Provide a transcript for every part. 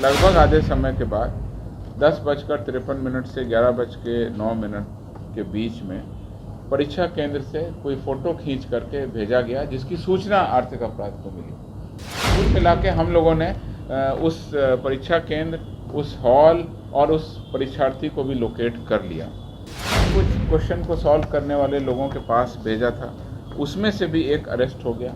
लगभग आधे समय के बाद 10:53 से 11:09 के बीच में परीक्षा केंद्र से कोई फ़ोटो खींच करके भेजा गया, जिसकी सूचना आर्थिक अपराध को मिली। कुल मिला के हम लोगों ने उस परीक्षा केंद्र, उस हॉल और उस परीक्षार्थी को भी लोकेट कर लिया। कुछ क्वेश्चन को सॉल्व करने वाले लोगों के पास भेजा था, उसमें से भी एक अरेस्ट हो गया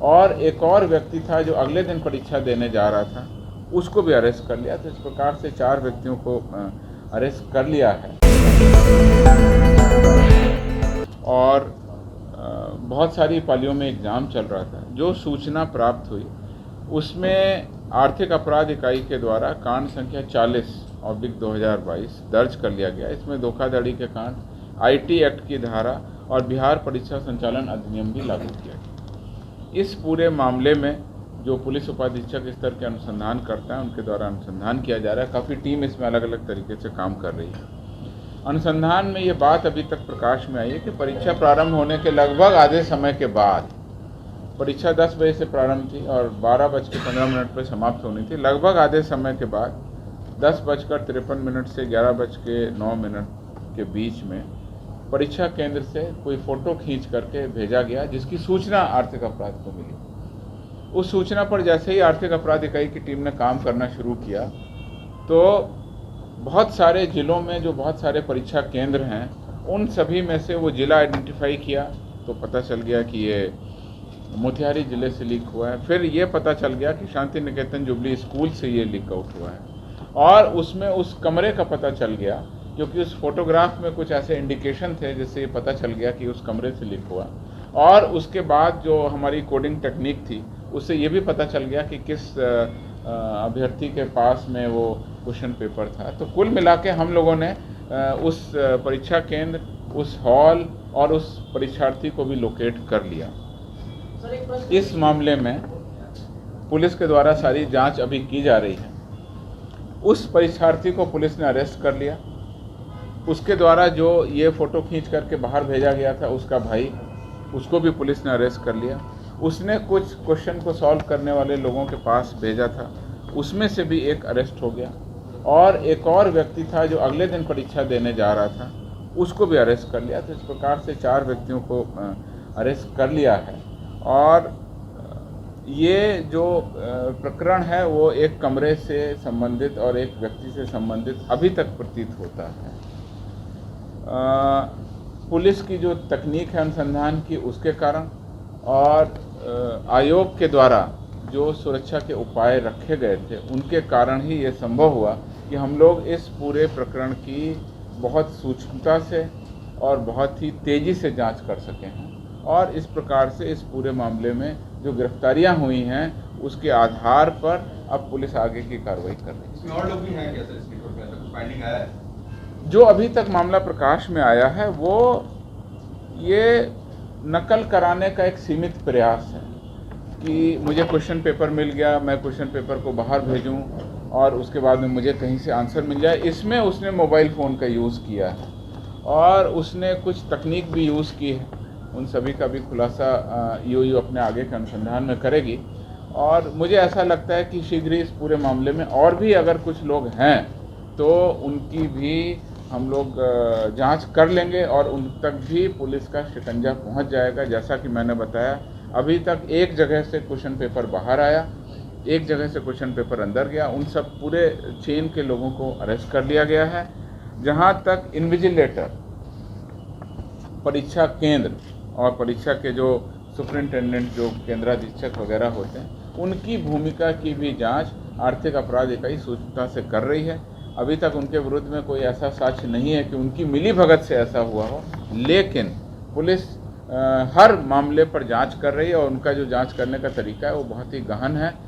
और एक और व्यक्ति था जो अगले दिन परीक्षा देने जा रहा था, उसको भी अरेस्ट कर लिया। तो इस प्रकार से 4 व्यक्तियों को अरेस्ट कर लिया है और बहुत सारी पालियों में एग्ज़ाम चल रहा था। जो सूचना प्राप्त हुई उसमें आर्थिक अपराध इकाई के द्वारा कांड संख्या 40/2022 दर्ज कर लिया गया। इसमें धोखाधड़ी के कांड, IT एक्ट की धारा और बिहार परीक्षा संचालन अधिनियम भी लागू किया गया। इस पूरे मामले में जो पुलिस उपाधीक्षक स्तर के अनुसंधान करता है, उनके द्वारा अनुसंधान किया जा रहा है। काफ़ी टीम इसमें अलग अलग तरीके से काम कर रही है। अनुसंधान में ये बात अभी तक प्रकाश में आई है कि परीक्षा प्रारंभ होने के लगभग आधे समय के बाद, परीक्षा 10 बजे से प्रारंभ थी और 12:15 पर समाप्त होनी थी। लगभग आधे समय के बाद 10:53 से 11:09 के बीच में परीक्षा केंद्र से कोई फ़ोटो खींच करके भेजा गया, जिसकी सूचना आर्थिक अपराध को मिली। उस सूचना पर जैसे ही आर्थिक अपराध इकाई की टीम ने काम करना शुरू किया, तो बहुत सारे ज़िलों में जो बहुत सारे परीक्षा केंद्र हैं, उन सभी में से वो ज़िला आइडेंटिफाई किया तो पता चल गया कि ये मोतिहारी ज़िले से लीक हुआ है। फिर ये पता चल गया कि शांति निकेतन जुबली स्कूल से ये लीक आउट हुआ है और उसमें उस कमरे का पता चल गया, क्योंकि उस फोटोग्राफ में कुछ ऐसे इंडिकेशन थे जिससे ये पता चल गया कि उस कमरे से लीक हुआ। और उसके बाद जो हमारी कोडिंग टेक्निक थी, उससे ये भी पता चल गया कि किस अभ्यर्थी के पास में वो क्वेश्चन पेपर था। तो कुल मिला के हम लोगों ने उस परीक्षा केंद्र, उस हॉल और उस परीक्षार्थी को भी लोकेट कर लिया। इस मामले में पुलिस के द्वारा सारी जांच अभी की जा रही है। उस परीक्षार्थी को पुलिस ने अरेस्ट कर लिया। उसके द्वारा जो ये फ़ोटो खींच करके बाहर भेजा गया था, उसका भाई, उसको भी पुलिस ने अरेस्ट कर लिया। उसने कुछ क्वेश्चन को सॉल्व करने वाले लोगों के पास भेजा था, उसमें से भी एक अरेस्ट हो गया और एक और व्यक्ति था जो अगले दिन परीक्षा देने जा रहा था, उसको भी अरेस्ट कर लिया। तो इस प्रकार से 4 व्यक्तियों को अरेस्ट कर लिया है और ये जो प्रकरण है वो एक कमरे से संबंधित और एक व्यक्ति से संबंधित अभी तक प्रतीत होता है। पुलिस की जो तकनीक है अनुसंधान की, उसके कारण और आयोग के द्वारा जो सुरक्षा के उपाय रखे गए थे, उनके कारण ही ये संभव हुआ कि हम लोग इस पूरे प्रकरण की बहुत सूक्ष्मता से और बहुत ही तेज़ी से जांच कर सके हैं और इस प्रकार से इस पूरे मामले में जो गिरफ्तारियां हुई हैं, उसके आधार पर अब पुलिस आगे की कार्रवाई कर रही है। इसमें और लोग भी हैं क्या सर? इसकी रिपोर्ट में कुछ फाइंडिंग आया है? जो अभी तक मामला प्रकाश में आया है वो ये नकल कराने का एक सीमित प्रयास है कि मुझे क्वेश्चन पेपर मिल गया, मैं क्वेश्चन पेपर को बाहर भेजूं और उसके बाद में मुझे कहीं से आंसर मिल जाए। इसमें उसने मोबाइल फ़ोन का यूज़ किया है और उसने कुछ तकनीक भी यूज़ की है। उन सभी का भी खुलासा ईओयू अपने आगे के अनुसंधान में करेगी और मुझे ऐसा लगता है कि शीघ्र ही इस पूरे मामले में और भी अगर कुछ लोग हैं तो उनकी भी हम लोग जांच कर लेंगे और उन तक भी पुलिस का शिकंजा पहुंच जाएगा। जैसा कि मैंने बताया, अभी तक एक जगह से क्वेश्चन पेपर बाहर आया, एक जगह से क्वेश्चन पेपर अंदर गया। उन सब पूरे चेन के लोगों को अरेस्ट कर लिया गया है। जहां तक इन्विजिलेटर, परीक्षा केंद्र और परीक्षा के जो सुपरिटेंडेंट, जो केंद्राधीक्षक वगैरह होते हैं, उनकी भूमिका की भी जांच आर्थिक अपराध इकाई सूक्ष्मता से कर रही है। अभी तक उनके विरुद्ध में कोई ऐसा साक्ष्य नहीं है कि उनकी मिलीभगत से ऐसा हुआ हो, लेकिन पुलिस हर मामले पर जांच कर रही है और उनका जो जांच करने का तरीका है वो बहुत ही गहन है।